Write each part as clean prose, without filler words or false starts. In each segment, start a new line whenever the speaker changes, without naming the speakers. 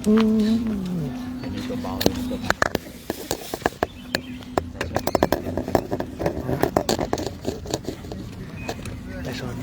อืม
อันนี้ตัวเบาตัว
ไอโซน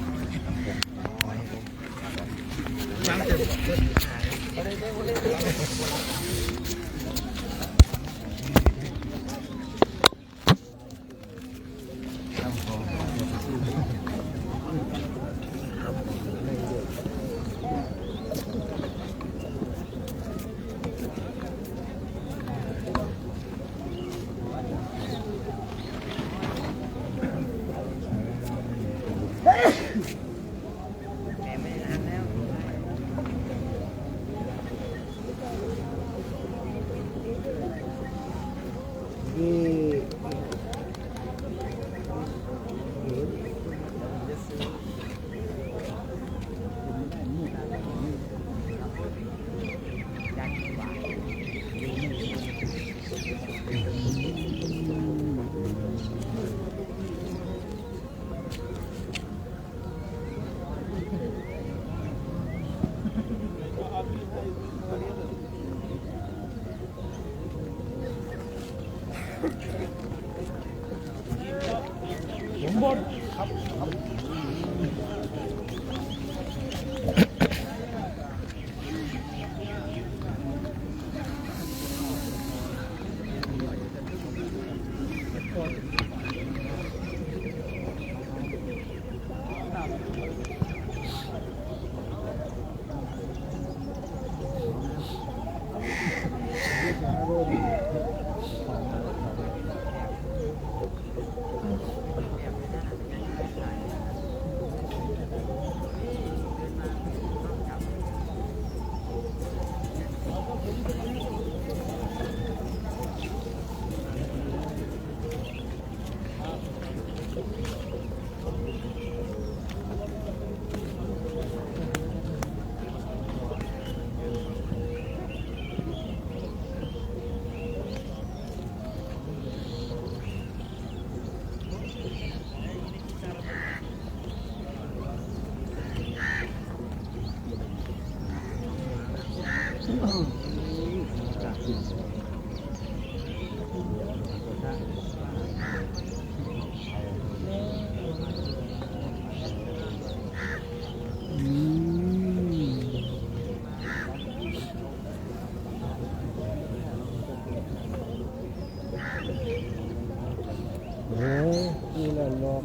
นี่แหละลม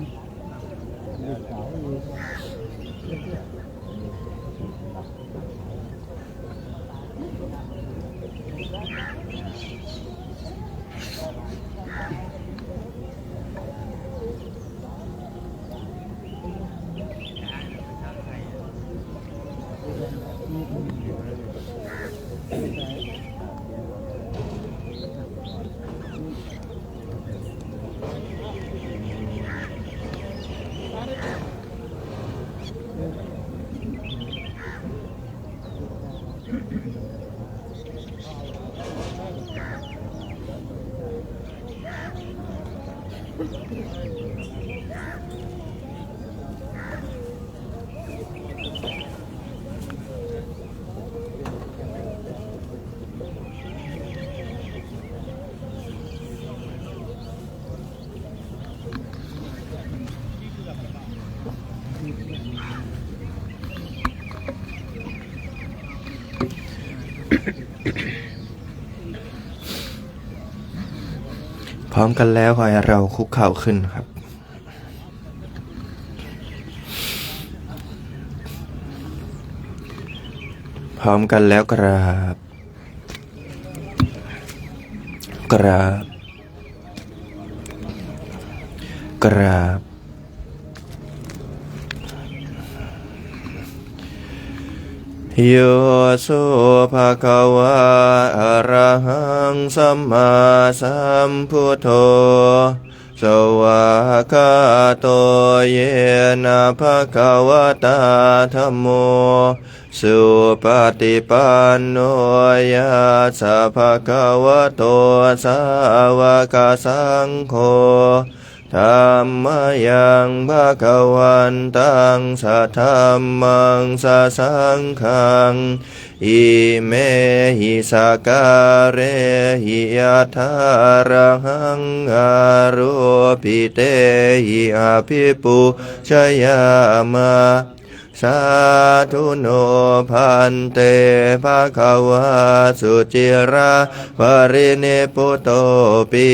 มีเสามี
พร้อมกันแล้วขอให้เราคุกเข่าขึ้นครับพร้อมกันแล้วกราบกราบกราบโยโสภะคะวะอะระหังสัมมาสัมพุทโธสวากขาโตเยนะภะคะวะตาธัมโมสุปฏิปันโนยะสะภะคะวะโตสาวกสังโฆ ธัมมายังภะคะวันตังสัทธัมมังสัสสังฆังอิเมหิสการเรหิยัตถาระหังอารุปิเตหิอภิปุชยามะสาธุโนพันเตภะคะวะสุจิราภรินิพพุโตปิ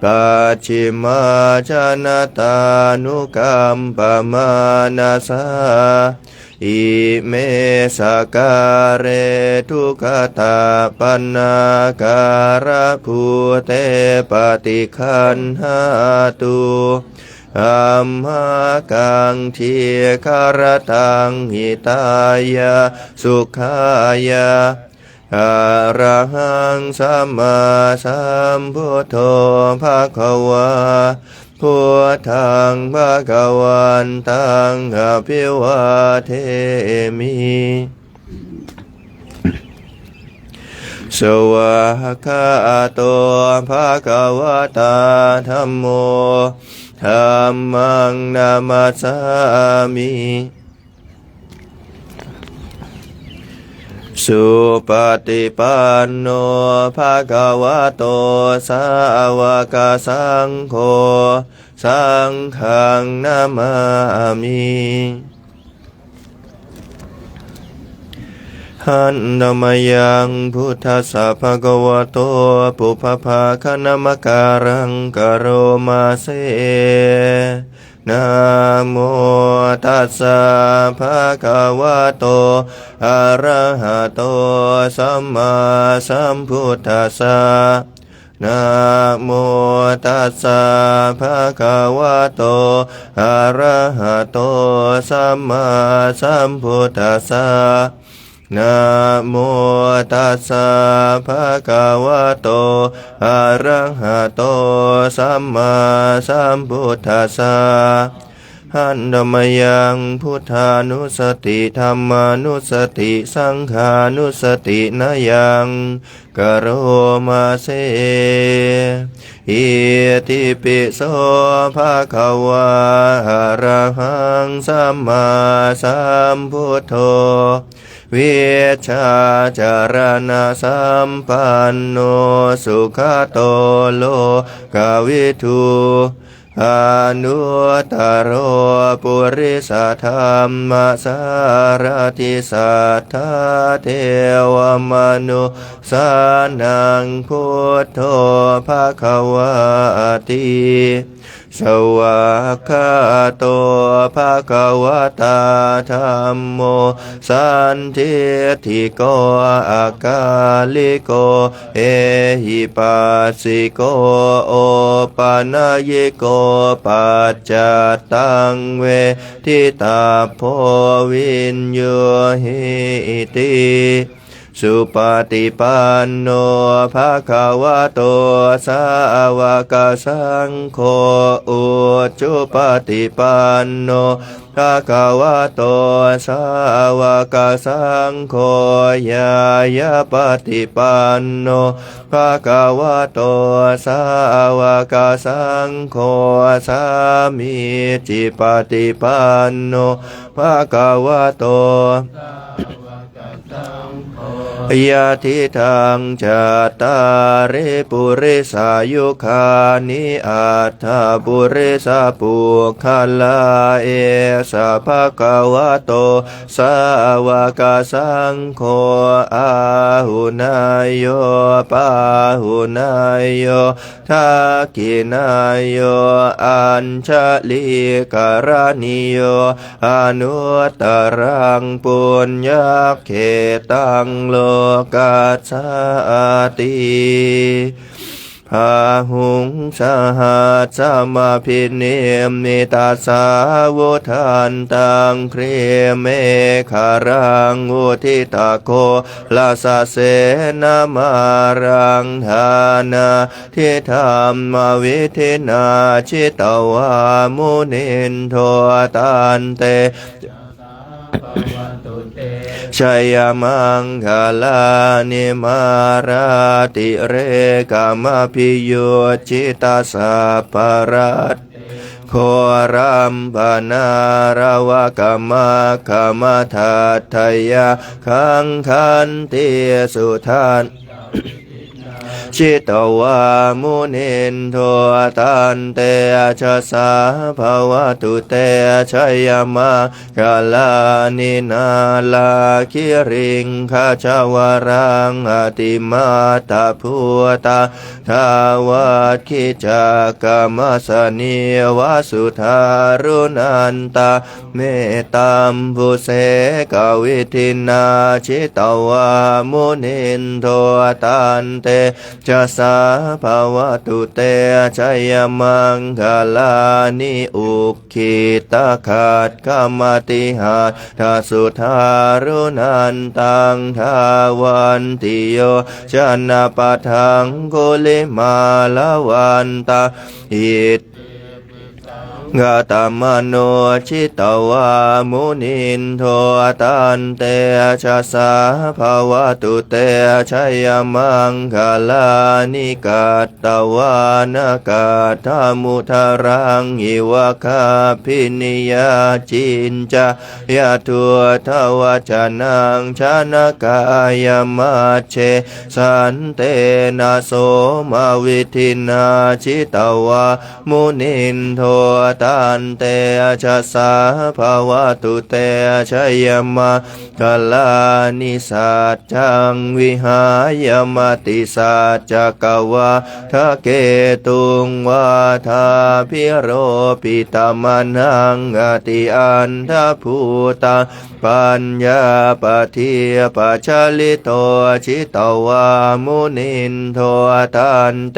ปัจฉิมาชนะตานุกัมปมานาสาอิเมสการเรทุกขตาปันนาการะภูเตปฏิคันหาตุอัมหากังทีคารตังหิตายาสุขายาอะระหังสัมมาสัมพุทโธภะคะวาพุทธังภะคะวันตังอภิวาเทมิสวากขาโตภะคะวะตาธัมโมธัมมังนามัสสามิสุปฏิปันโนภะคะวะโตสาวกสังโฆสังฆังนามามิหันนามยังพุทธัสสะภะคะวะโตปุพพภาคณมการังกโรมาเสนะโมตัสสะภะคะวะโตอะระหะโตสัมมาสัมพุทธัสสะนะโมตัสสะภะคะวะโตอะระหะโตสัมมาสัมพุทธัสสะนะโมตัสสะภะคะวะโตอะระหะโตสัมมาสัมพุทธัสสะหันธรรมยังพุทธานุสติธัมมานุสติสังฆานุสตินายังกโรมาเสอิติปิโสภะคะวะอะระหังสัมมาสัมพุทโธวิชาจารณะสัมปันโนสุขโตโลกวิทูอนุตตโรปุริสธรรมสารติสัทธาเทวมนุสานังพุทโธภควติสวากขาโตภะคะวะตาธัมโมสันทิฏฐิโกอากาลิโกเอหิปัสสิโกโอปานายิโกปัจจตังเวทิตาโพวินโยหิติสุปฏิปันโนภะคะวะโตสาวกสังโฆอุจุปฏิปันโนภะคะวะโตสาวกสังโฆญาญาปฏิปันโนภะคะวะโตสาวกสังโฆสามีจิปฏิปันโนภะคะวะโตยะทิทังจัตตาริปุริสายุคานิอัตถปุริสปุคลาเอสะภะคะวะโตสาวกสังโฆอาหุนายโยปาหุนายโยทักขินายโยอัญชลิกรณิโยอนุตตรังปุญญเขตังโลกัสสติพาหุงสหัสสมาพิเนมิตาสาวุทันตังเครเมฆารังอุทิตาโคลาสเสนามารังธานาทิธรรมวิธินาชิตวามุนินโทตันเต ชัยมังคลานิมาราติเรกามพิโยจิตาสัพพรัตโครัมปนาราวกามะขมทัตถยาขังขันติสุทันชิตวามุนินโทตันเตชะสาภวตุเตชัยมากาลานินาลาคิริงขจาวรังอติมาตาภูตาทาวัดขิจากรรมสนิวสุธารุนันตาเมตตามบุเสกวิทินาชิตวามุนินโทตันเตจะสาภาวะตุเตชัยมังคลานิอุคิตาขาดกรรมติหาทาสุธารุนันตังทาวันติโยชนะปะทังโกลิมาลวันตาอิตกตมโนชิตวามุนินโทตันเตชะสาภาวะตุเตชัยมังคลานิกัตตวานากาธามุทารังอิวะคาพินิยาจินจายะทัวทวจนังชนกายมัจเชสันเตนะโสมาวิทินาชิตวามุนินโทตันเตชะสาภาวะตุเตชัยมกลานิสัจจังวิหายมติสัจจกวาทะเกตุงวาทาพิโรปิตมนังอติอันทภูตาปัญญาปเทียปัจฉลิโตชิตวามุนินโทตันเต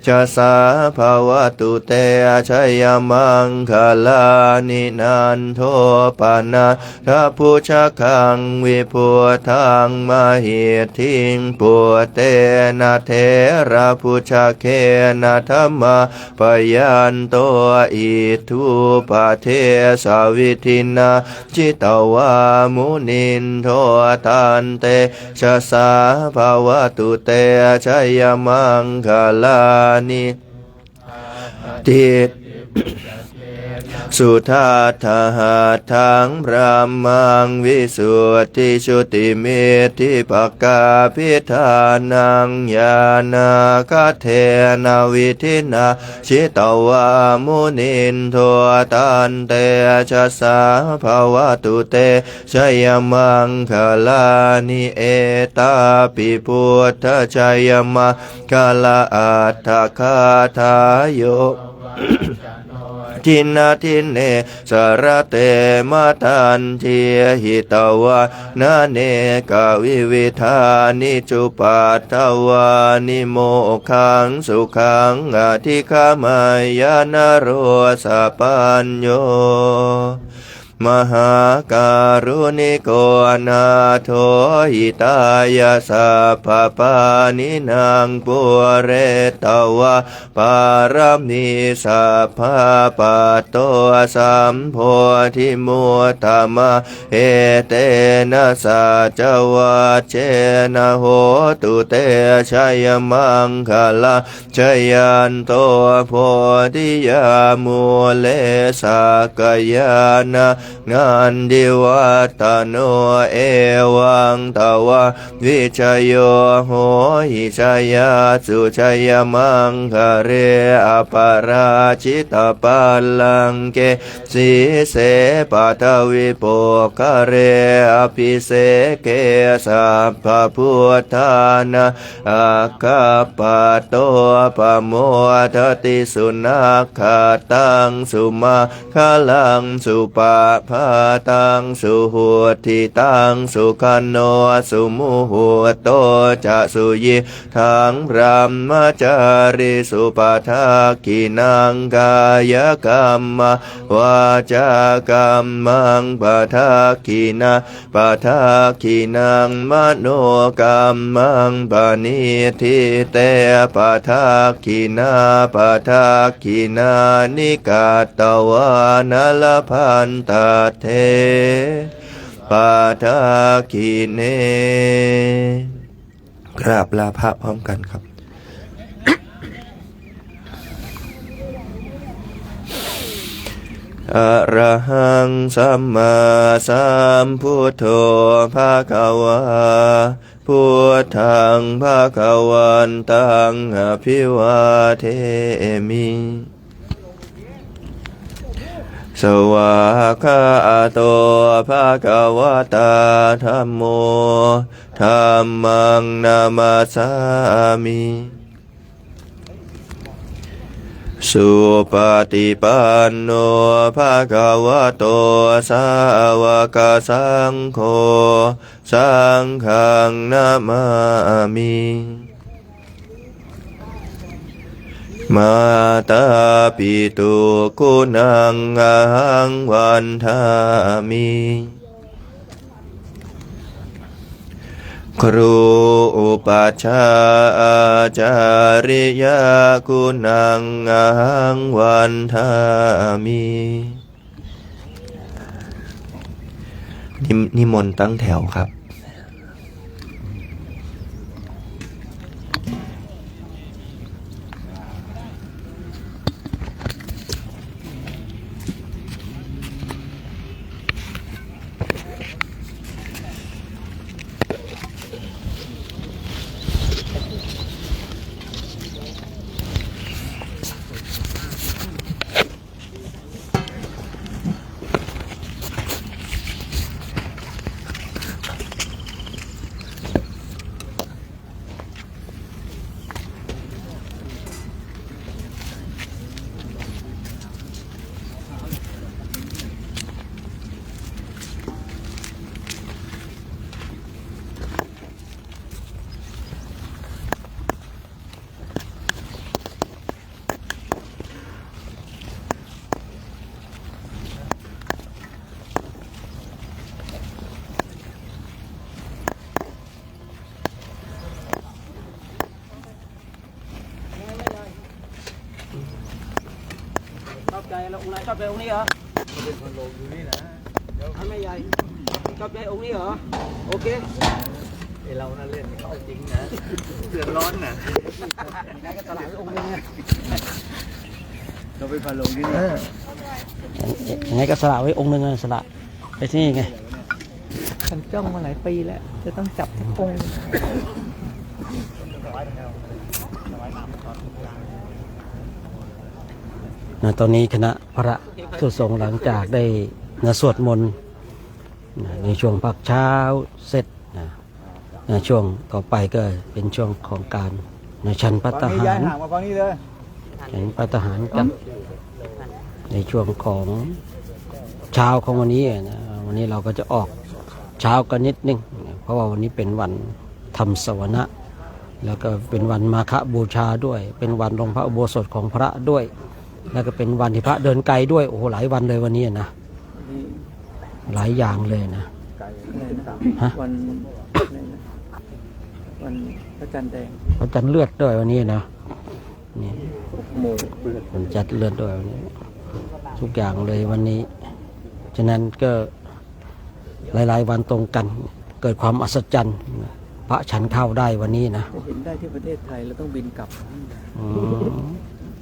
ชะสาภาวะตุเตชัยมังคลานินันโทปนะทะพุชะคังวิพุทังมหิทิงปุเตนะเทระพุชะเคนะธรรมปยันโตอิทุปะเทสาวิทินาจิตวามุนินโทตันเตชะสาภาวะตุเตชัยมังคลานิทิสุทัตถะทังพระมังวิสุทธิชุติเมธิปกาพิธานังญาณคเทนะวิทินาชิตวามุนินโทตันเตชะสาภาวะตุเตชัยมังคลานิเอตาปิพุทธชัยมังคลาอัตถคาทายโยทินาทินเนสารเตมาตันเทียหิตวานาเนกวิวิธานิจุปัตถวานิโมขังสุขังอธิคามายานโรสปัญโยมหาการุณิโกนาโทหิตายาสัพพปานินางปุเรตวะปารมีสัพพปัตโตสัมโพธิมุตตมะเอเตนะสัจวัจเจนะโหตุเตชัยมังคลาชยันโตโพธิยามูเลสักยานะงานดิวัตโนเอวังตวะวิชโยโหหิชยาสุชยมังคะเรอปาราชิตปัลลังเกสีเสปัทวิโปคะเรอภิเสเกสัพพพุทธานาอาคาปะโตปโมทติสุนัขขตังสุมาคลังสุปะภาตังสุหุติตังสุขันโนสุมุหุโตจะสุยิทังพรหมจาริสุปทักขินังกายกรรมวาจากรรมังปทักขินาปทักขินังมโนกรรมังปณิทิเตปทักขินาปทักขินานิกาตวานลพันตเท ปาทาคิเนกราบลาพระพร้อมกันครับ อะระหังสัมมาสัมพุทโธภะคะวาพุทธังภะคะวันตังอภิวาเทมิสวากขาโตภะคะวะตาธัมโมธัมมังนามัสสามิสุปฏิปันโนภะคะวะโตสาวกสังโฆสังฆังนามามิมาตาปิตุคุณังอหังวันทามิครูอุปัชฌาย์อาจาริยคุณังอหังวันทามินิมนต์ตั้งแถวครับ
ชอบใจแล้วองค์ไหนชอบใจองค์นี้เหรอเป็นคนลงอยู่นี่นะทำไมใหญ่ชอบใจองค์นี้เหรอโอเคไอเรานั่นเล่นเขาจริงนะเดือดร้อนนะได้ก็ตลาดองค์นึงเนี่ยเราไปพันลงที่นี่ยังไงก็สละไว้องค์นึงสละไปที่นี่ไงฉันจ้องมาหลายปีแล้วจะต้องจับทุกองค์ตอนนี้คณะพระทุสงฆ์หลังจากได้สวดมนต์ในช่วงพักเช้าเสร็จช่วงต่อไปก็เป็นช่วงของการฉันภัตตาหารฉันภัตตาหารกันในช่วงของเช้าของวันนี้วันนี้เราก็จะออกเช้ากันนิดนึงเพราะว่าวันนี้เป็นวันธรรมสวนะแล้วก็เป็นวันมาฆบูชาด้วยเป็นวันลงพระอุโบสถของพระด้วยแล้วก็เป็นวันที่พระเดินไกลด้วยโอ้โหหลายวันเลยวันนี้นะหลายอย่างเลยนะฮะวันพระจันทร์แดงพระจันทร์เลือดด้วยวันนี้นะนี่มันจัดเลือดด้วยวันนี้ทุกอย่างเลยวันนี้ฉะนั้นก็หลายๆวันตรงกันเกิดความอัศจรรย์พระฉันเข้าได้วันนี้นะ
เห็นได้ที่ประเทศไทยแล้วต้องบินกลับ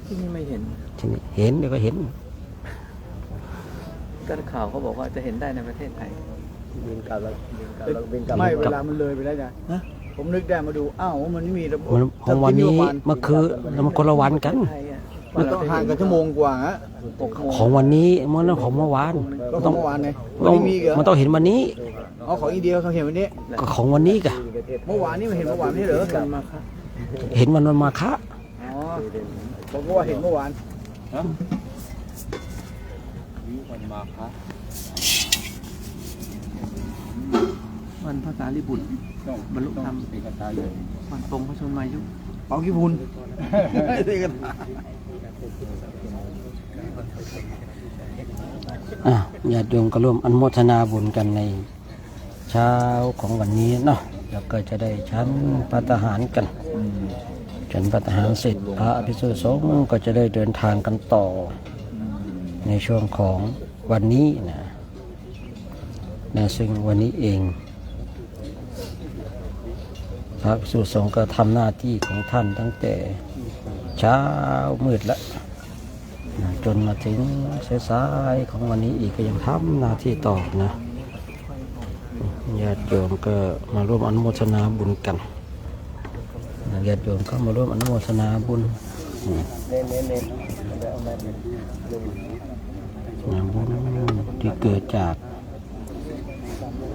ที่นี่ไม่เห็น
ที่นี่เห็นเดี๋ยวก็เห็น
ก็ข่าวเขาบอกว่าจะเห็นได้ในประเทศไทยบินกลับแล้วไม่เวลามันเลยไปแล้วจ้ะผมนึกได้มาดูอ้าวมันไม่มีระบบ
ของวันนี้เมื่อคืนมันคนละวันกัน
มันต้องห่างกันชั่วโมงกว่าฮะ
ของวันนี้เมื่อของเมื่อวาน
ก็ของเมื่อวานไง
มันต้องเห็นวันนี้
อ๋อของอินเดียเขาเห็นวันนี้
ก็ของวันนี้กะ
เมื่อวานนี่มันเห็นเมื่อวานนี่เหรอกันมาคะ
เห็นวันมาคะ
อ๋อผมก็ว่าเห็นเมื่อวาน
วันมาคะ
วันพระสารีบุตรบรรลุธรรมเอกตาเลยวันตรงพระชนมายุเป่าขี้พุน
ญาติโยมก็ร่วมอนุโมทนาบุญกันในเช้าของวันนี้เนาะแล้วก็จะได้ฉันภัตตาหารกันฉันภัตตาหารเสร็จพระภิกษุสงฆ์ก็จะได้เดินทางกันต่อในช่วงของวันนี้นะ
นะซึ่งวันนี้เองพระภิกษุสงฆ์ก็ทำหน้าที่ของท่านตั้งแต่เช้ามืดแล้วนะจนมาถึงสายๆของวันนี้อีกก็ยังทำหน้าที่ต่อนะญาติโยมก็มาร่วมอนุโมทนาบุญกันญาติโยมก็มาร่วมอนุโมทนาบุญบุญที่เกิดจาก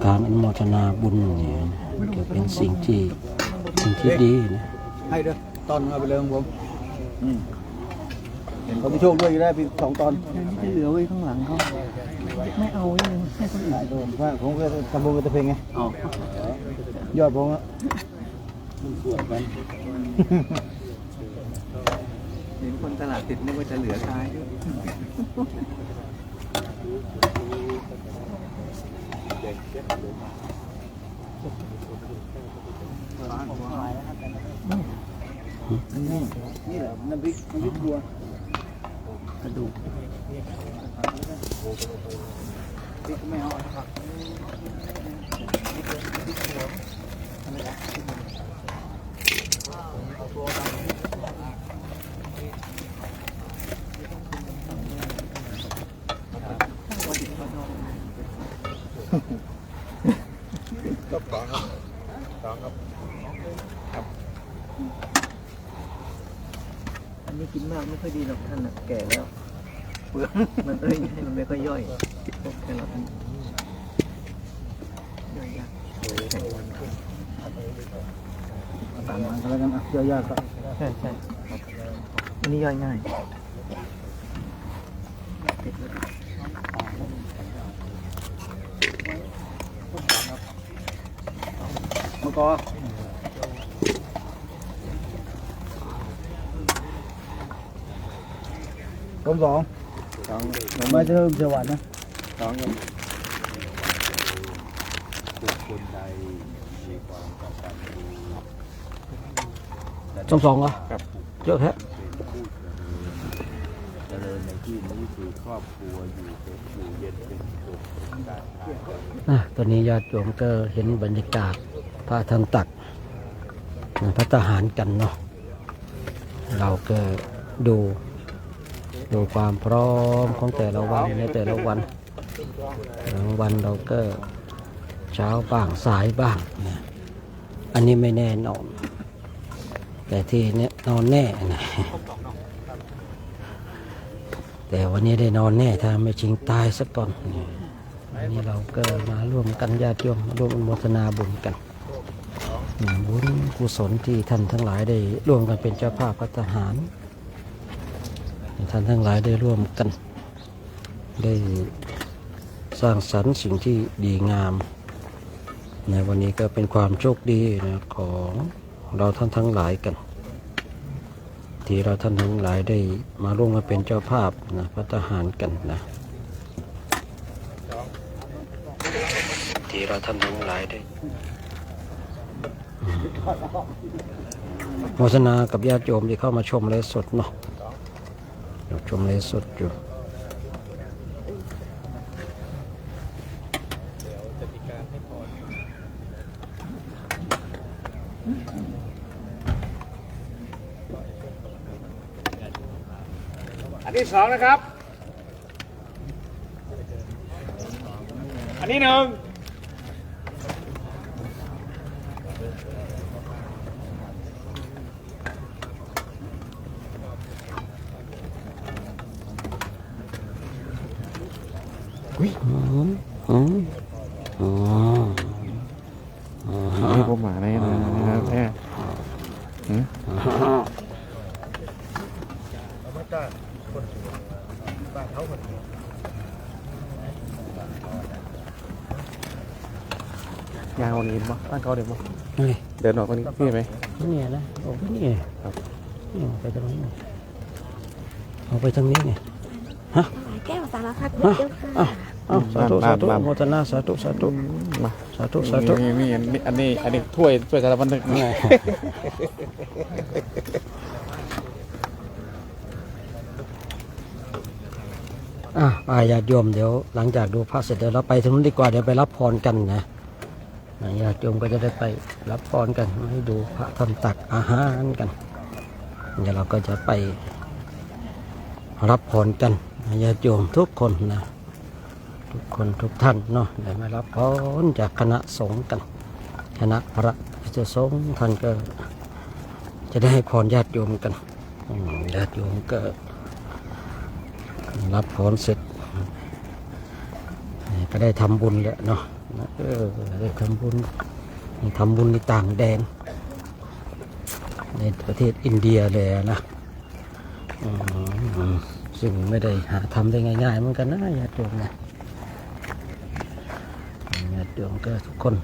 การอนุโมทนาบุญเนี่ยก็เป็นสิ่งที่ดีนะ
ให้เด้อตอนเอาไปเลยของผมเห็นเขาไปโชคด้วยได้พี่2 ตอนที่เหลือไว้ข้างหลังเขาไม่เอาเลยให้คนอื่นโดนว่าผมก็ทำบุญกับตะเพงไงยอดผมอะเห็นคนตลาดติดนึกว่าจะเหลือท้ายนี่แหละน้ำพริกบัวกระดูกพริกไม่เอาครับอันนี้กินมากไม่ค่อยดีหรอกท่านแก่แล้วเปลือกมันมันไม่ค่อยย่อยพวกแครอทย่อยยากตามมันก็แล้วกันย่อยยากก็ใช่อันนี้ย่อยง่ายมะกอกผมสองไม่เพิ่มสวรรค์นะ
2ครับบุคคลใดมีความกตัญญู
สองเหรอเยอะแท้
เจริญในที่นี้คือครอบครัวอยู่เย็นเป็นสุข
ตอนนี้ญาติโยมก็เห็นบรรยากาศพระท่านตักพระทหารกันเนาะเราก็ดูความพร้อมของแต่ละวันในแต่ละวันบางวันเราก็เช้าบ้างสายบ้างนะอันนี้ไม่แน่นอนแต่ที่นี้นอนแน่นะแต่วันนี้ได้นอนแน่ถ้าไม่จริงตายสักก่อนอันนี้เราก็มาร่วมกันญาติโยมร่วมอนุโมทนาบุญกันบุญกุศลที่ท่านทั้งหลายได้ร่วมกันเป็นเจ้าภาพพระทหารท่านทั้งหลายได้ร่วมกันได้สร้างสรรค์สิ่งที่ดีงามในวันนี้ก็เป็นความโชคดีนะของเราท่านทั้งหลายกันที่เราท่านทั้งหลายได้มาร่วมกันเป็นเจ้าภาพนะพระทหารกันนะที่เราท่านทั้งหลายได้โฆษณากับญาติโยมที่เข้ามาชมไลฟ์สดเนาะชมไลฟ์สดอยู่
อันที่2นะครับอันที่1
ผมหมาได้นะครับแม่ยาวนี้มั้งบ้านเขาเดี๋ยวมั้งเดินออกตรงนี้นี่ไหม
นี่นะโอ้นี่ครับไปตรงนี้เอาไปทางนี้ไงฮะ
แก้วสารพัดเจ้าค่ะ
สาธุสาธุโมทนาสาธุสาธุ
มา
สาธุสาธุ
นี่อันนี้ถ้วยสารพัดนึกไง
ญาติโยมเดี๋ยวหลังจากดูพระเสร็จเดี๋ยวเราไปทางนู้นดีกว่าเดี๋ยวไปรับพรกันนะญาติโยมก็จะได้ไปรับพรกันให้ดูพระท่านตักอาหารกันเดี๋ยวเราก็จะไปรับพรกันญาติโยมทุกคนนะทุกคนทุกท่านเนาะได้มารับพรจากคณะสงฆ์กันคณะพระภิกษุสงฆ์ท่านก็จะได้ให้พรญาติโยมกันญาติโยมก็รับพรเสร็จก็ได้ทำบุญแล้วเนาะได้ทำบุญในต่างแดนในประเทศอินเดียเลยนะซึ่งไม่ได้หาทำได้ง่ายๆเหมือนกันนะญาติโยมนะญาติโยมก็ทุกคน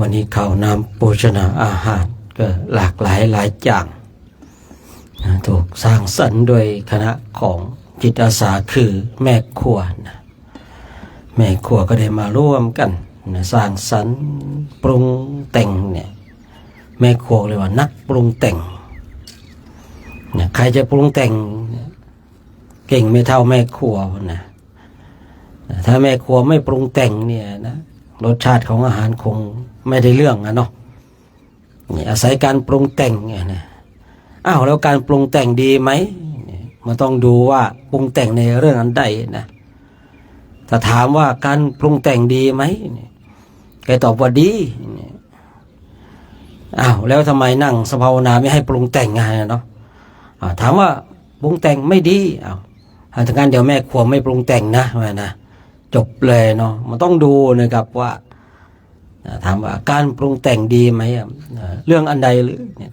วันนี้ข้าวน้ำโภชนาอาหารก็หลากหลายอย่างถูกสร้างสรรค์โดยคณะของจิตอาสาคือแม่ครัวนะแม่ครัวก็ได้มาร่วมกันสร้างสรรค์ปรุงแต่งเนี่ยแม่ครัวเรียกว่านักปรุงแต่งใครจะปรุงแต่งเก่งไม่เท่าแม่ครัวนะถ้าแม่ครัวไม่ปรุงแต่งเนี่ยนะรสชาติของอาหารคงไม่ได้เรื่องเนาะนี่อาศัยการปรุงแต่งเนี่ยนะแล้วการปรุงแต่งดีไหมมันต้องดูว่าปรุงแต่งในเรื่องอันใดนะถ้าถามว่าการปรุงแต่งดีไหมแกตอบว่าดีแล้วทำไมนั่งสภาวนาไม่ให้ปรุงแต่งไงเนาะถามว่าปรุงแต่งไม่ดีถ้างั้นเดี๋ยวแม่ครัวไม่ปรุงแต่งนะจบเลยเนาะมันต้องดูนะครับว่าถามว่าการปรุงแต่งดีไหมเรื่องอันใด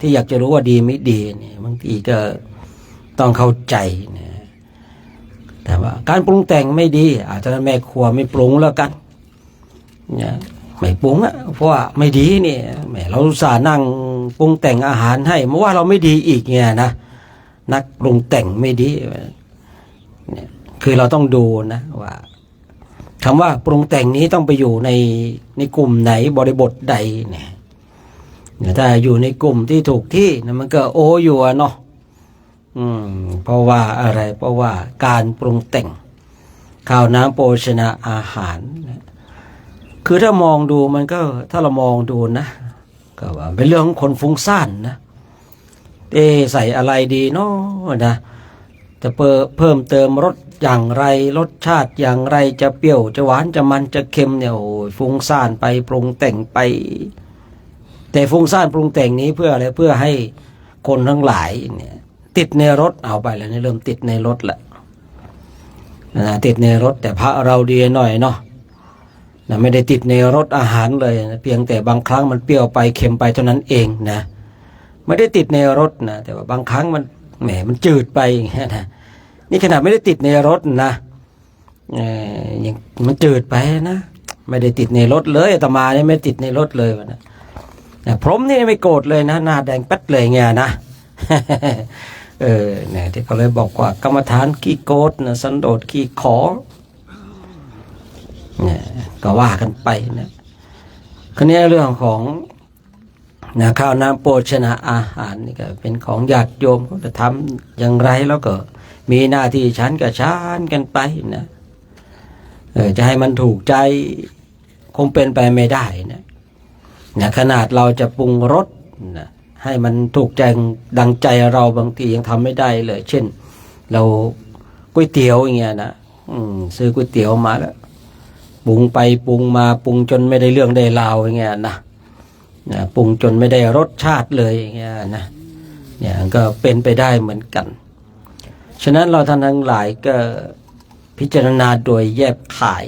ที่อยากจะรู้ว่าดีไม่ดีเนี่ยบางทีก็ต้องเข้าใจนะแต่ว่าการปรุงแต่งไม่ดีอาจจะแม่ครัวไม่ปรุงแล้วกันเนี่ยไม่ปรุงเพราะว่าไม่ดีเนี่ยแม่เราอุตส่าห์นั่งปรุงแต่งอาหารให้เมื่อว่าเราไม่ดีอีกเนี่ยนะนักปรุงแต่งไม่ดีเนี่ยคือเราต้องดูนะว่าคำว่าปรุงแต่งนี้ต้องไปอยู่ในกลุ่มไหนบริบทใดเนี่ยถ้าอยู่ในกลุ่มที่ถูกที่นะมันก็โออยู่เนาะเพราะว่าอะไรเพราะว่าการปรุงแต่งข้าวน้ำโภชนาอาหารคือถ้ามองดูมันก็ถ้าเรามองดูนะก็ว่าเป็นเรื่องของคนฟุ้งซ่านนะใส่อะไรดีเนาะนะจะเพิ่มเติมรสอย่างไรรสชาติอย่างไรจะเปรี้ยวจะหวานจะมันจะเค็มเนี่ยโอ้ยฟุ้งซ่านไปปรุงแต่งไปแต่ฟุ้งซ่านปรุงแต่งนี้เพื่ออะไรเพื่อให้คนทั้งหลายเนี่ยติดในรสเอาไปแล้วนี่เริ่มติดในรสละติดในรสแต่พระเราดีหน่อยเนาะไม่ได้ติดในรสอาหารเลยนะเพียงแต่บางครั้งมันเปรี้ยวไปเค็มไปเท่านั้นเองนะไม่ได้ติดในรสนะแต่ว่าบางครั้งมันจืดไปนะนี่ขนาดไม่ได้ติดในรถนะยังมันจืดไปนะไม่ได้ติดในรถเลยอาตมาเนี่ยไม่ติดในรถเลยนะพรหมนี่ไม่โกรธเลยนะหน้าแดงแป๊ดเลยไงนะเนี่ยที่เขาเลยบอกว่ากรรมฐานขี้โกรธนะสันโดษขี้ขอเนี่ยก็ว่ากันไปนะคราวนี้เรื่องของข้าวน้ำโภชนาอาหารนี่ก็เป็นของญาติโยมเขาจะทำอย่างไรแล้วก็มีหน้าที่ชั้นกับชั้นกันไปนะ จะให้มันถูกใจคงเป็นไปไม่ได้นะขนาดเราจะปรุงรสนะให้มันถูกใจดังใจเราบางทียังทำไม่ได้เลยเช่นเราก๋วยเตี๋ยวอย่างเงี้ยนะซื้อก๋วยเตี๋ยวมาแล้วปรุงไปปรุงมาปรุงจนไม่ได้เรื่องได้ราวอย่างเงี้ยนะปรุงจนไม่ได้รสชาติเลยอย่างเงี้ยนะเนี่ยก็เป็นไปได้เหมือนกันฉะนั้นเราท่านทั้งหลายก็พิจารณาโดยแยบขาย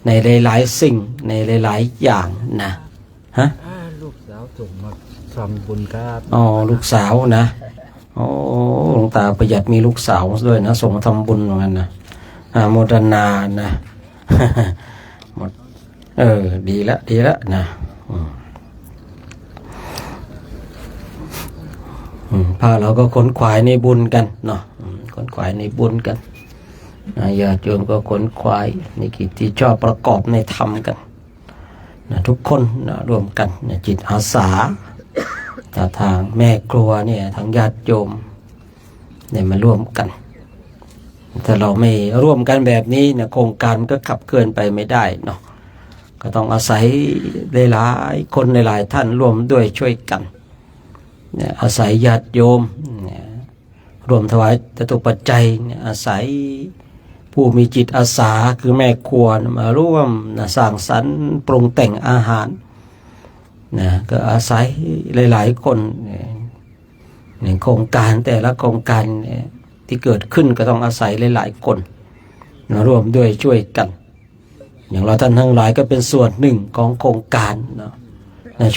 ในหลายๆสิ่งในหลายๆอย่างนะฮะ
ลูกสาวส่งมาทำบุญครับ
อ๋อลูกสาวนะโอ้หลวงตาประหยัดมีลูกสาวด้วยนะส่งมาทำบุญเหมือนกันนะโมทนานะ หมดดีละนะพาเราก็ขนขวายในบุญกันเนาะขนขวายในบุญกันญาติโยมก็ขนขวายในกิจที่ชอบประกอบในธรรมกันนะทุกคนนะร่วมกันนะจิตอาสาทางแม่ครัวเนี่ยทางญาติโยมเนี่ยมาร่วมกันถ้าเราไม่ร่วมกันแบบนี้เนี่ยโครงการก็ขับเคลื่อนไปไม่ได้เนาะก็ต้องอาศัยหลายๆคนหลายๆท่านร่วมด้วยช่วยกันเนี่ยอาศัยญาติโยมเนี่ยรวมถวายจตุปัจจัยเนี่ยอาศัยผู้มีจิตอาสาคือแม่ครัวมาร่วมสร้างสรรค์ปรุงแต่งอาหารนะก็อาศัยหลายๆคนในโครงการแต่ละโครงการที่เกิดขึ้นก็ต้องอาศัยหลายๆคนมาร่วมด้วยช่วยกันอย่างเราท่านทั้งหลายก็เป็นส่วนหนึ่งของโครงการเนาะ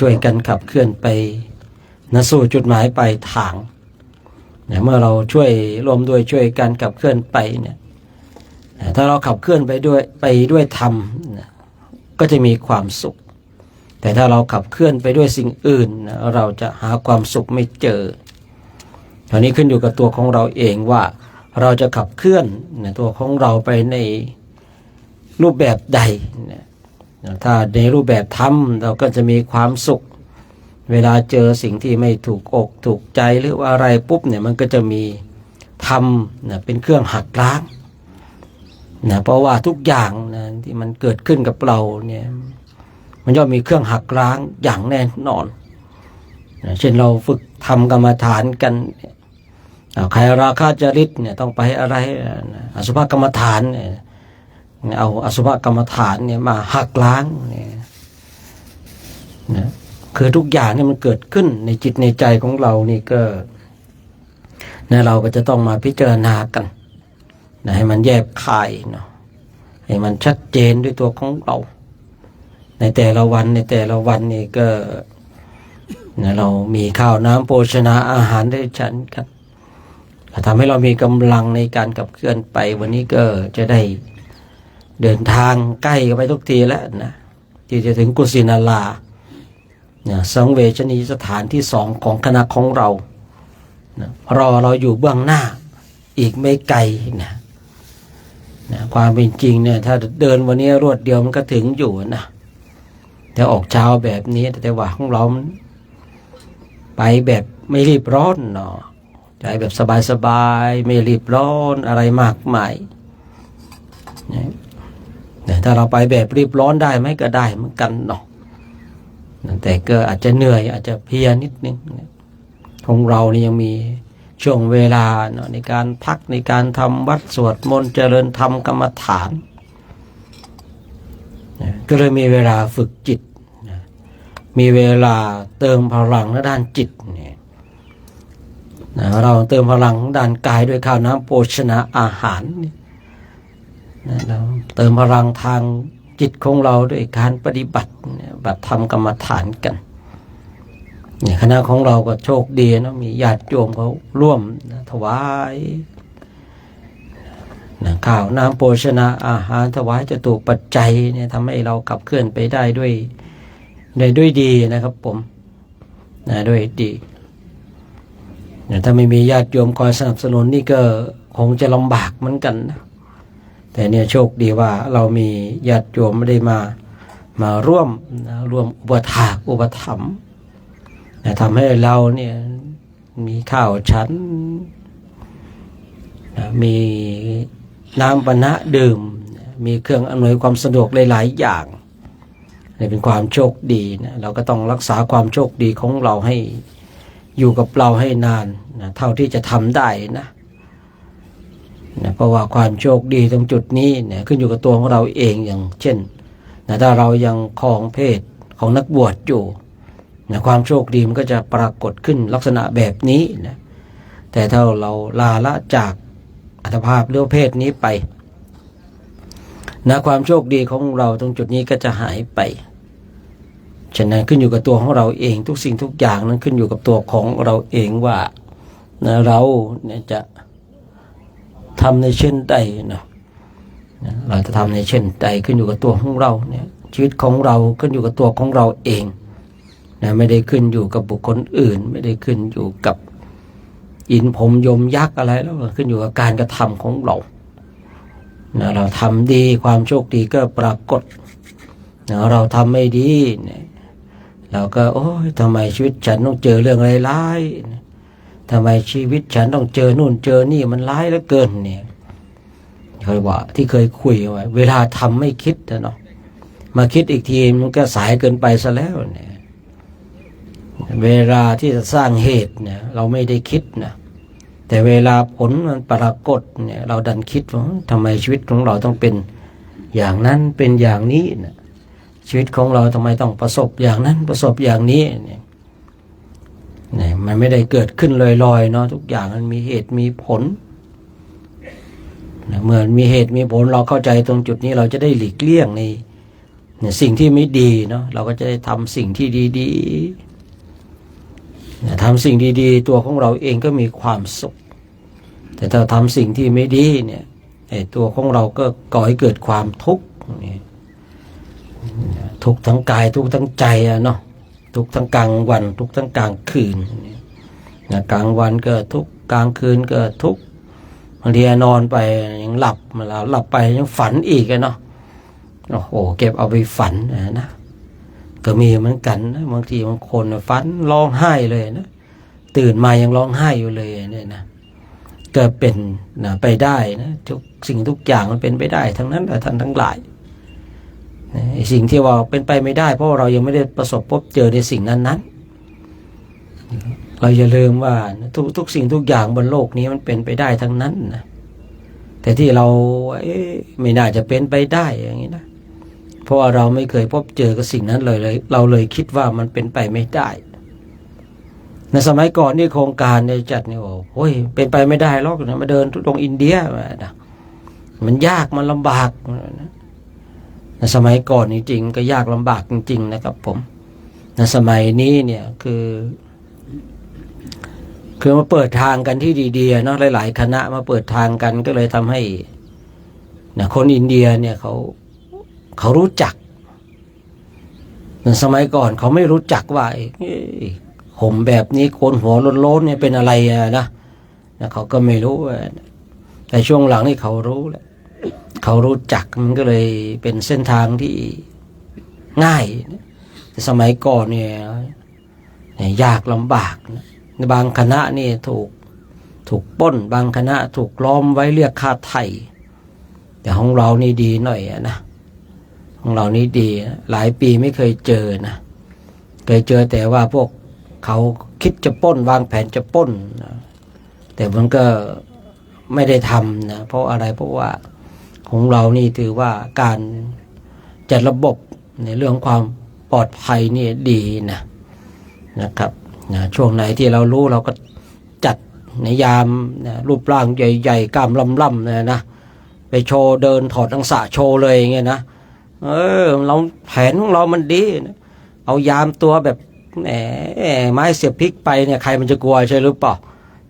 ช่วยกันขับเคลื่อนไปสู่จุดหมายปลายทางเมื่อเราช่วยร่วมด้วยช่วยกันขับเคลื่อนไปเนี่ยถ้าเราขับเคลื่อนไปด้วยธรรมก็จะมีความสุขแต่ถ้าเราขับเคลื่อนไปด้วยสิ่งอื่นเราจะหาความสุขไม่เจอตอนนี้ขึ้นอยู่กับตัวของเราเองว่าเราจะขับเคลื่อนตัวของเราไปในรูปแบบใดถ้าในรูปแบบธรรมเราก็จะมีความสุขเวลาเจอสิ่งที่ไม่ถูกอกถูกใจหรือว่าอะไรปุ๊บเนี่ยมันก็จะมีธรรมเป็นเครื่องหักล้างเพราะว่าทุกอย่างที่มันเกิดขึ้นกับเราเนี่ยมันย่อมมีเครื่องหักล้างอย่างแน่นอนเช่นเราฝึกทำกรรมฐานกันใครราคะจริตเนี่ยต้องไปอะไรอสุภกรรมฐานเนี่ยเอาอสุภกรรมฐานเนี่ยมาหักล้างเนี่ยนะคือทุกอย่างเนี่ยมันเกิดขึ้นในจิตในใจของเรานี่ก็เราก็จะต้องมาพิจารณากันให้มันแยบคายเนาะให้มันชัดเจนด้วยตัวของเราในแต่ละวันนี่ก็เรามีข้าวน้ำโภชนาอาหารได้ฉันกันทำให้เรามีกำลังในการขับเคลื่อนไปวันนี้ก็จะได้เดินทางใกล้ไปทุกทีแล้วนะที่จะถึงกุสินาราสังเวชนียสถานที่2ของคณะของเรารอเราอยู่เบื้องหน้าอีกไม่ไกลนะความเป็นจริงเนี่ยถ้าเดินวันนี้รวดเดียวมันก็ถึงอยู่นะแต่ออกเช้าแบบนี้แต่ว่าของเราไปแบบไม่รีบร้อนเนาะใจแบบสบายๆไม่รีบร้อนอะไรมากมายแต่ถ้าเราไปแบบรีบร้อนได้ไหมก็ได้เหมือนกันเนาะแต่ก็อาจจะเหนื่อยอาจจะเพลียนิดนึงของเรานี่ยังมีช่วงเวลาเนาะในการพักในการทำวัดสวดมนต์เจริญธรรมกรรมฐานก็เลยมีเวลาฝึกจิตมีเวลาเติมพลังด้านจิตเนี่ยเราเติมพลังด้านกายด้วยข้าวน้ำโภชนาอาหารเราเติมพลังทางจิตของเราด้วยการปฏิบัติแบบทำกรรมฐานกันคณะของเราก็โชคดีนะมีญาติโยมเขาร่วมถวายข้าวน้ำโภชนาอาหารถวายจตุปัจจัยเนี่ยทำให้เราขับเคลื่อนไปได้ด้วยดีนะครับผมด้วยดีถ้าไม่มีญาติโยมคอยสนับสนุนนี่ก็คงจะลำบากเหมือนกันนะแต่เนี่ยโชคดีว่าเรามีญาติโยมไม่ได้มาร่วมอุปถัมภ์ทำให้เราเนี่ยมีข้าวฉันมีน้ำปนะดื่ม มีเครื่องอำนวยความสะดวกหลายๆอย่างนี่เป็นความโชคดีนะเราก็ต้องรักษาความโชคดีของเราให้อยู่กับเราให้นานนะเท่าที่จะทำได้นะเพราะว่าความโชคดีตรงจุดนี้เนี่ยขึ้นอยู่กับตัวของเราเองอย่างเช่นนะถ้าเรายังครองเพศของนักบวชอยู่นะความโชคดีมันก็จะปรากฏขึ้นลักษณะแบบนี้นะแต่ถ้าเราลาละจากอัตภาพหรือเพศนี้ไปนะความโชคดีของเราตรงจุดนี้ก็จะหายไปฉะนั้นขึ้นอยู่กับตัวของเราเองทุกสิ่งทุกอย่างนั้นขึ้นอยู่กับตัวของเราเองว่านะเราเนี่ยจะทำในเช่นใดนะเราจะทำในเช่นใดขึ้นอยู่กับตัวของเราเนี่ยชีวิตของเราขึ้นอยู่กับตัวของเราเองนะไม่ได้ขึ้นอยู่กับบุคคลอื่นไม่ได้ขึ้นอยู่กับอินผมยมยักษ์อะไรแล้วขึ้นอยู่กับการกระทำของเรานะเราทำดีความโชคดีก็ปรากฏนะเราทำไม่ดีเนี่ยเราก็โอ้ยทำไมชีวิตฉันต้องเจอเรื่องร้ายๆทำไมชีวิตฉันต้องเจอนู่นเจอนี่มันร้ายเหลือเกินเนี่ยเคยว่าที่เคยคุยไว้เวลาทำไม่คิดนะเนาะมาคิดอีกทีมันก็สายเกินไปซะแล้วเนี่ยเวลาที่จะสร้างเหตุเนี่ยเราไม่ได้คิดนะแต่เวลาผลมันปรากฏเนี่ยเราดันคิดว่าทำไมชีวิตของเราต้องเป็นอย่างนั้นเป็นอย่างนี้นะชีวิตของเราทำไมต้องประสบอย่างนั้นประสบอย่างนี้เนี่ยมันไม่ได้เกิดขึ้นลอยๆเนาะทุกอย่างมันมีเหตุมีผลเมื่อมีเหตุมีผลเราเข้าใจตรงจุดนี้เราจะได้หลีกเลี่ยงในสิ่งที่ไม่ดีเนาะเราก็จะได้ทำสิ่งที่ดีๆทำสิ่งดีๆตัวของเราเองก็มีความสุขแต่ถ้าทำสิ่งที่ไม่ดีเนี่ยตัวของเราก็ก่อให้เกิดความทุกข์ทุกข์ทั้งกายทุกข์ทั้งใจเนาะทุกข์ทั้งกลางวันทุกข์ทั้งกลางคืนกลางวันก็ทุกข์กลางคืนก็ทุกข์บางทีนอนไปยังหลับมาแล้วหลับไปยังฝันอีกเนาะโอ้โหเก็บเอาไปฝันนะก็มีเหมือนกันนะบางทีบางคนฝันร้องไห้เลยนะตื่นมายังร้องไห้อยู่เลยเนี่ยนะก็เป็นนะไปได้นะทุกสิ่งทุกอย่างมันเป็นไปได้ทั้งนั้นท่านทั้งหลายสิ่งที่ว่าเป็นไปไม่ได้เพราะเรายังไม่ได้ประสบพบเจอในสิ่งนั้นเราอย่าลืมว่าทุกสิ่งทุกอย่างบนโลกนี้มันเป็นไปได้ทั้งนั้นนะแต่ที่เราไม่น่าจะเป็นไปได้อย่างนี้นะเพราะว่าเราไม่เคยพบเจอกับสิ่งนั้นเลยเราเลยคิดว่ามันเป็นไปไม่ได้ในสมัยก่อนนี่โครงการเนี่ยจัดเนี่ยโอ้ยเป็นไปไม่ได้หรอกนะมาเดินทุดงอินเดียนะมันยากมันลำบากนะในสมัยก่อนจริงๆก็ยากลำบากจริงๆนะครับผมในสมัยนี้เนี่ยคือมาเปิดทางกันที่ดีๆเนาะหลายๆคณะมาเปิดทางกันก็เลยทำให้นะคนอินเดียเนี่ยเขารู้จักในสมัยก่อนเขาไม่รู้จักว่าผมแบบนี้โคนหัวโล้นๆเนี่ยเป็นอะไรนะเขาก็ไม่รู้แต่ช่วงหลังนี่เขารู้แล้วเขารู้จักมันก็เลยเป็นเส้นทางที่ง่ายแต่สมัยก่อนเนี่ยยากลำบากนะบางคณะนี่ถูกปล้นบางคณะถูกล้อมไว้เรียกค่าไถ่แต่ของเรานี่ดีหน่อยนะของเรานี่ดีหลายปีไม่เคยเจอนะเคยเจอแต่ว่าพวกเขาคิดจะปล้นวางแผนจะปล้นนะแต่มันก็ไม่ได้ทำนะเพราะอะไรเพราะว่าของเรานี่ถือว่าการจัดระบบในเรื่องความปลอดภัยนี่ดีนะครับช่วงไหนที่เรารู้เราก็จัดในยามรูปร่างใหญ่ๆกล้ามล่ำๆนะไปโชว์เดินถอดอังสะโชว์เลยอย่างเงี้ยนะเราแผนของเรามันดีนะเอายามตัวแบบไม้เสียบพริกไปเนี่ยใครมันจะกลัวใช่หรือเปล่า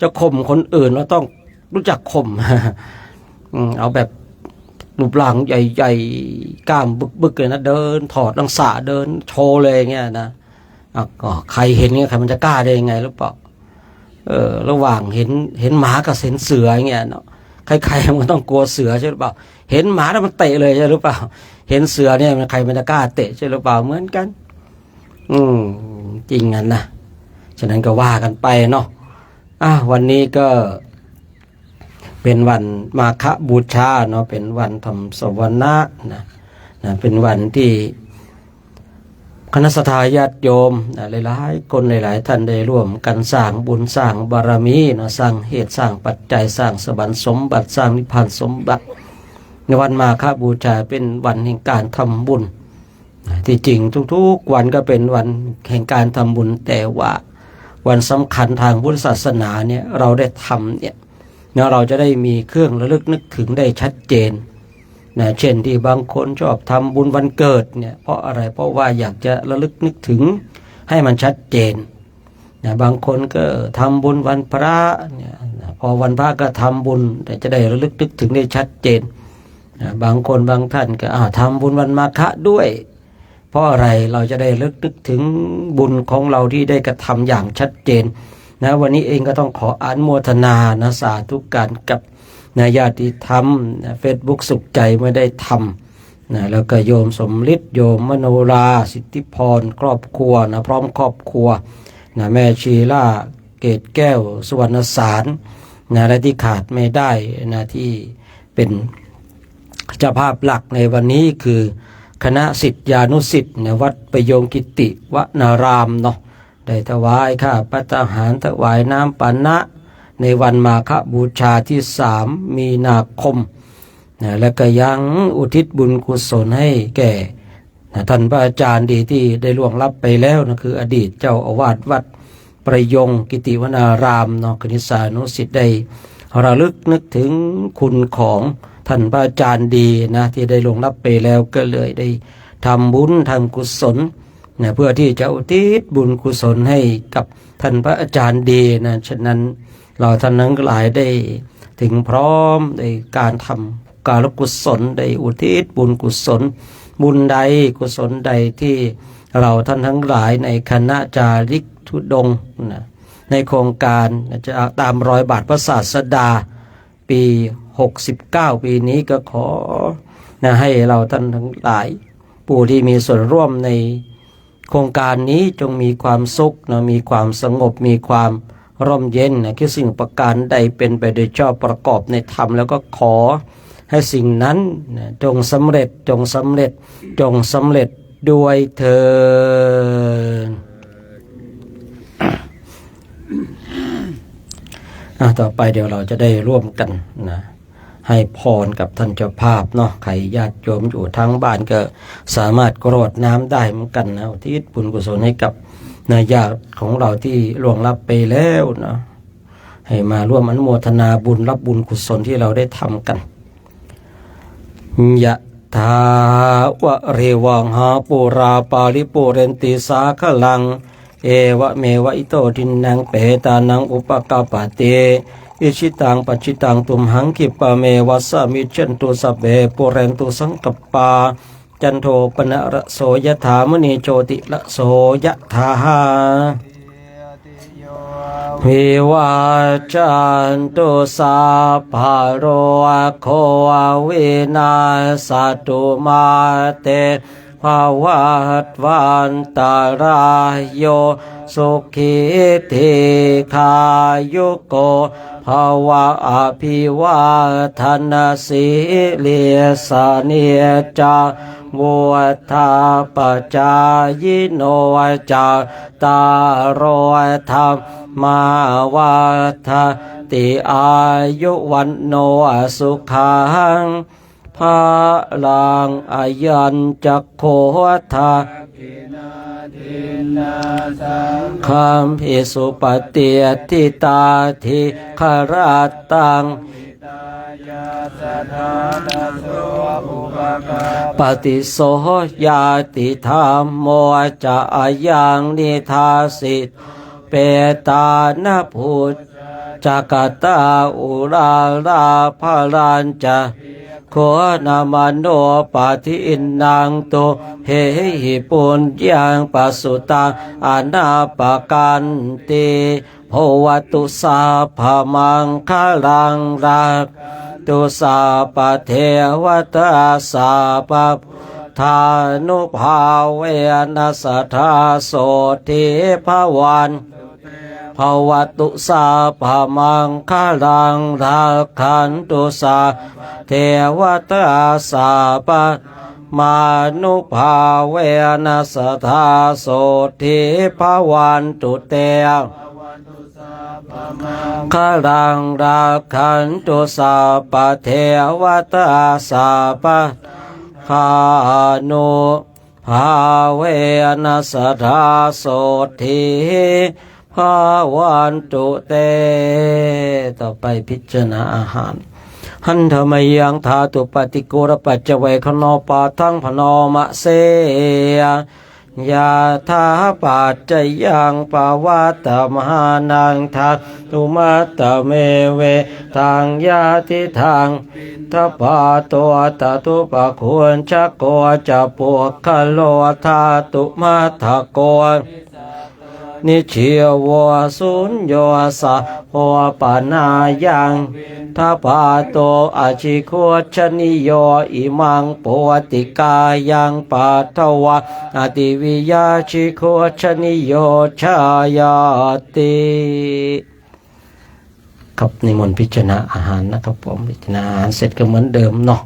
จะข่มคนอื่นเราต้องรู้จักข่ม เอาแบบรูปร่างใหญ่ๆกล้ามบึกๆเลยนะเดินถอดอังสะเดินโชว์เลยอย่างเงี้ยนะก็ใครเห็นเงี้ยใครมันจะกล้าได้ยังไงหรือเปล่าระหว่างเห็นหมากับเห็นเสืออย่างเงี้ยเนาะใครๆมันต้องกลัวเสือใช่หรือเปล่าเห็นหมาแล้วมันเตะเลยใช่หรือเปล่าเห็นเสือเนี่ยใครมันจะกล้าเตะใช่หรือเปล่าเหมือนกันจริงงั้นนะฉะนั้นก็ว่ากันไปเนาะวันนี้ก็ เป็นวันมาฆบูชาเนาะเป็นวันทำสวนะนะเป็นวันที่คณะสัตยาติโยมหลายๆคนหลายๆท่านได้ร่วมกันสร้างบุญสร้างบารมีเนาะสร้างเหตุสร้างปัจจัยสร้างสวรรค์สมบัติสร้างนิพพานสมบัติในวันมาฆบูชาเป็นวันแห่งการทำบุญที่จริงทุกๆวันก็เป็นวันแห่งการทำบุญแต่ว่าวันสำคัญทางพุทธศาสนาเนี่ยเราได้ทำเนี่ยเราจะได้มีเครื่องระลึกนึกถึงได้ชัดเจนนะเช่นที่บางคนชอบทำบุญวันเกิดเนี่ยเพราะอะไรเพราะว่าอยากจะระลึกนึกถึงให้มันชัดเจนนะบางคนก็ทำบุญวันพระเนี่ยพอวันพระก็ทำบุญแต่จะได้ระลึกนึกถึงได้ชัดเจนนะบางคนบางท่านก็ทำบุญวันมาฆะด้วยเพราะอะไรเราจะได้ระลึกนึกถึงบุญของเราที่ได้กระทำอย่างชัดเจนนะวันนี้เองก็ต้องขออนุโมทนานะสาธุการกับญาติธรรมเฟซบุ๊กสุขใจไม่ได้ทำแล้วก็โยมสมฤทธิ์โยมมโนราสิทธิพรครอบครัวพร้อมครอบครัวแม่ชีล่าเกตแก้วสุวรรณสารและที่ขาดไม่ได้ที่เป็นเจ้าภาพหลักในวันนี้คือคณะศิษยานุศิษย์วัดประโยงกิติวนารามเนาะได้ถวายข้าพระทหารถวายน้ำปานะในวันมาฆบูชาที่3 มีนาคมและก็ยังอุทิศบุญกุศลให้แก่ท่านพระอาจารย์ดีที่ได้ล่วงลับไปแล้วนะคืออดีตเจ้าอาวาสวัดประยงกิติวนารามเนาะคณิสานุศิษย์ได้ระลึกนึกถึงคุณของท่านพระอาจารย์ดีนะที่ได้ล่วงลับไปแล้วก็เลยได้ทำบุญทำกุศลเพื่อที่จะอุทิศบุญกุศลให้กับท่านพระอาจารย์ดีนะฉะนั้นเราท่านนั้นหลายได้ถึงพร้อมในการทำการกุศลได้อุทิศบุญกุศลบุญใดกุศลใดที่เราท่านทั้งหลายในคณะจาริกธุดงค์ในโครงการจะตามรอยบาทพระศาสดาปี69ปีนี้ก็ขอให้เราท่านทั้งหลายผู้ที่มีส่วนร่วมในโครงการนี้จงมีความสุขมีความสงบมีความร่มเย็นคือสิ่งประการใดเป็นไปโดยชอบประกอบในธรรมแล้วก็ขอให้สิ่งนั้นจงสำเร็จจงสำเร็จจงสำเร็จด้วยเถิดต่อไปเดี๋ยวเราจะได้ร่วมกันให้พรกับท่านเจ้าภาพเนาะใครญาติโยมอยู่ทั้งบ้านก็สามารถกรวดน้ำได้เหมือนกันอุทิศบุญกุศลให้กับญาติของเราที่ล่วงลับไปแล้วนะให้มาร่วมอนุโมทนาบุญรับบุญกุศลที่เราได้ทำกันยะถาวะเรวังหาปุราปาริปุเรนติสาคลังเอวะเมวะอิโตทินังเปตานังอุปกาปเตอิชิตังปัจจิตังตุมหังคิปะเมวัสสมิจันตุสัพเพปุเรนตุสังกปปาจันโทปนะระโสยถามณีโชติระโสยถาวิวาจันตุสัพพะโรโควินาสตุมาเตภวัตวันตารายโยสุขิธิขายุโกภวะอภิวาทนาสิลิสานิจาวุฒาปจายโนจาตารโรธรรมาวัฏติอายุวันโนสุขังภาลังอายัญจักโขทาคัมภิสุปฏิทิตาทิคารตังปฏิโสยาติธรรมโมจะอายังนิทาสิตเปตานะพุทธจักตาอุราราภารัญจะโคนามันโนปาทิอินนางโตเฮหิปุญญังปัสสุตังอนาปกันติโหวตุสาภมังคลังรักตุสาปเทวตาสาปทานุภาเวนัสทาโสติภวัน ภวตุสาภามังคาลังราคันตุสาเทวตาสาปะมานุภาเวนัสธาโสทิภวันตุเตขลังราคันตุสาปะเทวตาสาปะคานุภาเวนัสธาโสทิภวันตุเตต่อไปพิจารณาอาหารหันธรรมยังธาตุปฏิโกรปัจจเวคโนปาทังพนมะเสยาธาปัจจยังปวัตตมหานังทัตตุมัตตเมเวทังยาติทังทัพพาตัวตตุปะควรชักโกจะปุคคโลธาตุมัตถโกนิเชียวสุญโยสะโหปนายังทัพพาโตอาชิโคชนิโยอิมังปวติกายังปัทวะอติวิยาชิโคชนิโยชายาติครับนิมนต์พิจารณาอาหารนะครับผมพิจารณาอาหารเสร็จก็เหมือนเดิมเนาะ